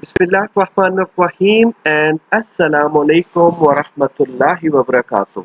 Bismillahirrahmanirrahim and Assalamu alaikum wa rahmatullahi wa barakatuh.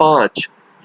5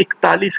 41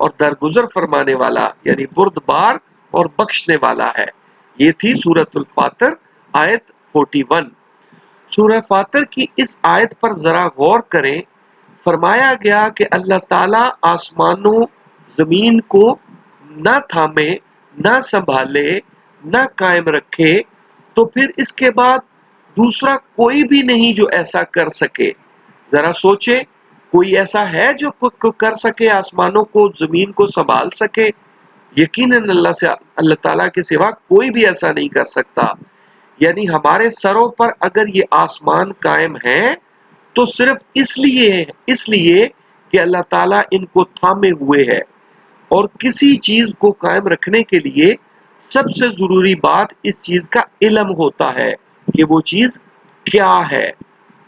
اور درگزر فرمانے والا یعنی بردبار اور بخشنے والا ہے۔ یہ تھی سورۃ الفاطر آیت 41۔ سورہ فاطر کی اس آیت پر ذرا غور کریں۔ فرمایا گیا کہ اللہ تعالیٰ آسمانوں زمین کو نہ تھامے، نہ سنبھالے، نہ قائم رکھے، تو پھر اس کے بعد دوسرا کوئی بھی نہیں جو ایسا کر سکے۔ ذرا سوچے، کوئی ایسا ہے جو کر سکے، آسمانوں کو زمین کو سنبھال سکے؟ یقیناً اللہ تعالیٰ کے سوا کوئی بھی ایسا نہیں کر سکتا۔ یعنی ہمارے سروں پر اگر یہ آسمان قائم ہے تو صرف اس لیے کہ اللہ تعالیٰ ان کو تھامے ہوئے ہے، اور کسی چیز کو قائم رکھنے کے لیے سب سے ضروری بات اس چیز کا علم ہوتا ہے کہ وہ چیز کیا ہے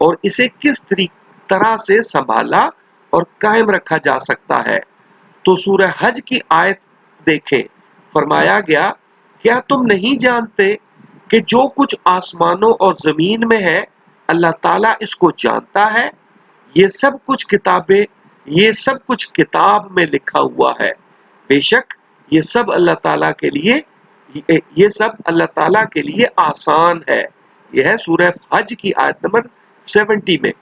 اور اسے کس طرح سے سنبھالا اور قائم رکھا جا سکتا ہے۔ تو سورہ حج کی آیت دیکھیں، فرمایا گیا کیا تم نہیں جانتے کہ جو کچھ آسمانوں اور زمین میں ہے اللہ تعالیٰ اس کو جانتا ہے؟ یہ سب کچھ کتاب میں لکھا ہوا ہے۔ بے شک یہ سب اللہ تعالیٰ کے لیے آسان ہے۔ یہ ہے سورہ حج کی آیت نمبر 70 میں۔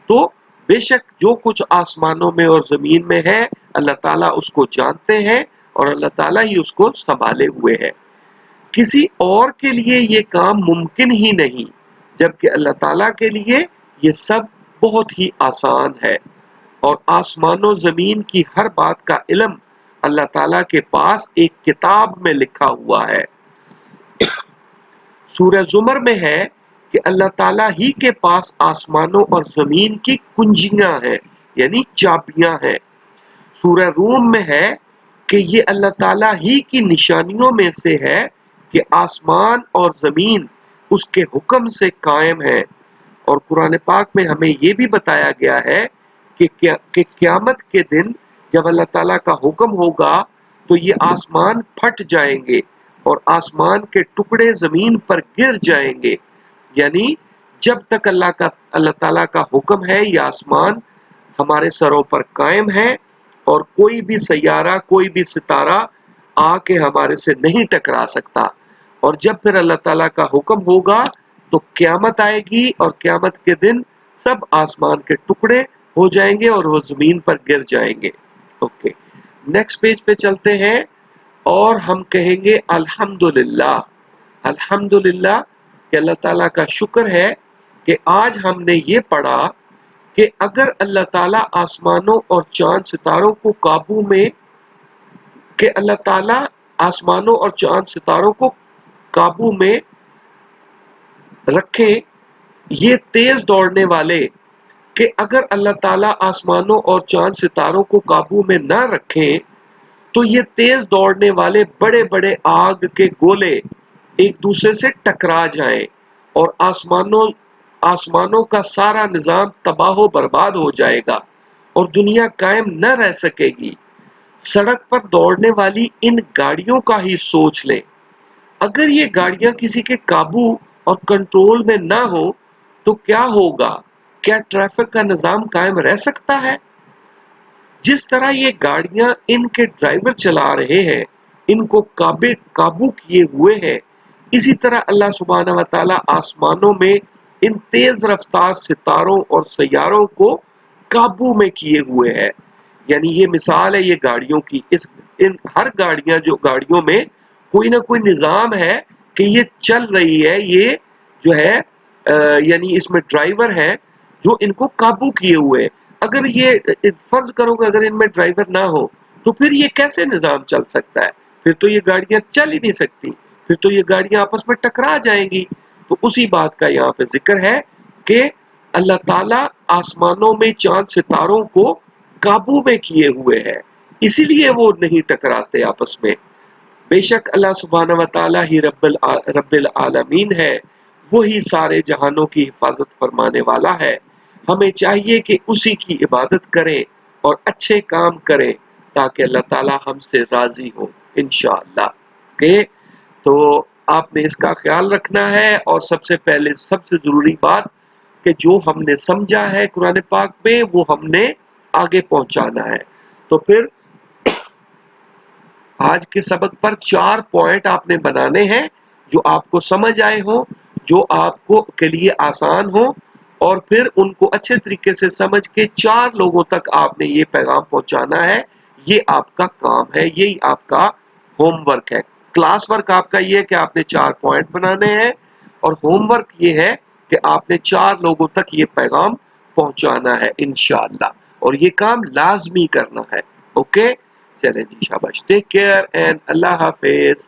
تو بے شک جو کچھ آسمانوں میں اور زمین میں ہے اللہ تعالیٰ اس کو جانتے ہیں، اور اللہ تعالیٰ ہی اس کو سنبھالے ہوئے ہے۔ کسی اور کے لیے یہ کام ممکن ہی نہیں، جبکہ اللہ تعالیٰ کے لیے یہ سب بہت ہی آسان ہے، اور آسمان و زمین کی ہر بات کا علم اللہ تعالیٰ کے پاس ایک کتاب میں لکھا ہوا ہے۔ سورہ زمر میں ہے کہ اللہ تعالیٰ ہی کے پاس آسمانوں اور زمین کی کنجیاں ہیں، یعنی چابیاں ہیں۔ سورہ روم میں ہے کہ یہ اللہ تعالیٰ ہی کی نشانیوں میں سے ہے کہ آسمان اور زمین اس کے حکم سے قائم ہے، اور قرآن پاک میں ہمیں یہ بھی بتایا گیا ہے کہ قیامت کے دن جب اللہ تعالیٰ کا حکم ہوگا تو یہ آسمان پھٹ جائیں گے اور آسمان کے ٹکڑے زمین پر گر جائیں گے۔ یعنی جب تک اللہ تعالیٰ کا حکم ہے یہ آسمان ہمارے سروں پر قائم ہے، اور کوئی بھی سیارہ، کوئی بھی ستارہ آ کے ہمارے سے نہیں ٹکرا سکتا۔ اور جب پھر اللہ تعالیٰ کا حکم ہوگا تو قیامت آئے گی، اور قیامت کے دن سب آسمان کے ٹکڑے ہو جائیں گے اور وہ زمین پر گر جائیں گے۔ اوکے، نیکسٹ پیج پہ چلتے ہیں، اور ہم کہیں گے الحمدللہ۔ الحمدللہ کہ اللہ تعالیٰ کا شکر ہے کہ آج ہم نے یہ پڑھا کہ اگر اللہ تعالیٰ آسمانوں اور چاند ستاروں کو قابو میں رکھیں، یہ تیز دوڑنے والے، کہ اگر اللہ تعالیٰ آسمانوں اور چاند ستاروں کو قابو میں نہ رکھیں تو یہ تیز دوڑنے والے بڑے بڑے آگ کے گولے ایک دوسرے سے ٹکرا جائیں، اور آسمانوں کا سارا نظام تباہ و برباد ہو جائے گا اور دنیا قائم نہ رہ سکے گی۔ سڑک پر دوڑنے والی ان گاڑیوں کا ہی سوچ لیں، اگر یہ گاڑیاں کسی کے قابو اور کنٹرول میں نہ ہو تو کیا ہوگا؟ کیا ٹریفک کا نظام قائم رہ سکتا ہے؟ جس طرح یہ گاڑیاں ان کے ڈرائیور چلا رہے ہیں، ان کو قابو کیے ہوئے ہیں، اسی طرح اللہ سبحانہ و تعالیٰ آسمانوں میں ان تیز رفتار ستاروں اور سیاروں کو قابو میں کیے ہوئے ہے۔ یعنی یہ مثال ہے یہ گاڑیوں کی، ان ہر گاڑیوں میں کوئی نہ کوئی نظام ہے کہ یہ چل رہی ہے، یہ جو ہے یعنی اس میں ڈرائیور ہے جو ان کو قابو کیے ہوئے۔ اگر یہ فرض کرو کہ اگر ان میں ڈرائیور نہ ہو تو پھر یہ کیسے نظام چل سکتا ہے؟ پھر تو یہ گاڑیاں چل ہی نہیں سکتی، پھر تو یہ گاڑیاں آپس میں ٹکرا جائیں گی۔ تو اسی بات کا یہاں پہ ذکر ہے کہ اللہ تعالیٰ آسمانوں میں چاند ستاروں کو قابو میں کیے ہوئے ہے، اسی لیے وہ نہیں ٹکراتے آپس میں۔ بے شک اللہ سبحانہ و تعالیٰ ہی رب العالمین ہے، وہی سارے جہانوں کی حفاظت فرمانے والا ہے۔ ہمیں چاہیے کہ اسی کی عبادت کریں اور اچھے کام کریں تاکہ اللہ تعالیٰ ہم سے راضی ہو انشاءاللہ۔ تو آپ نے اس کا خیال رکھنا ہے، اور سب سے پہلے سب سے ضروری بات کہ جو ہم نے سمجھا ہے قرآن پاک میں وہ ہم نے آگے پہنچانا ہے۔ تو پھر آج کے سبق پر 4 پوائنٹ آپ نے بنانے ہیں جو آپ کو سمجھ آئے ہوں، جو آپ کو کے لیے آسان ہو، اور پھر ان کو اچھے طریقے سے سمجھ کے 4 لوگوں تک آپ نے یہ پیغام پہنچانا ہے۔ یہ آپ کا کام ہے، یہی آپ کا ہوم ورک ہے۔ کلاس ورک آپ کا یہ ہے کہ آپ نے 4 پوائنٹ بنانے ہیں، اور ہوم ورک یہ ہے کہ آپ نے 4 لوگوں تک یہ پیغام پہنچانا ہے انشاءاللہ، اور یہ کام لازمی کرنا ہے۔ اوکے، چلیں جی، شاباش، ٹیک کیئر اینڈ اللہ حافظ۔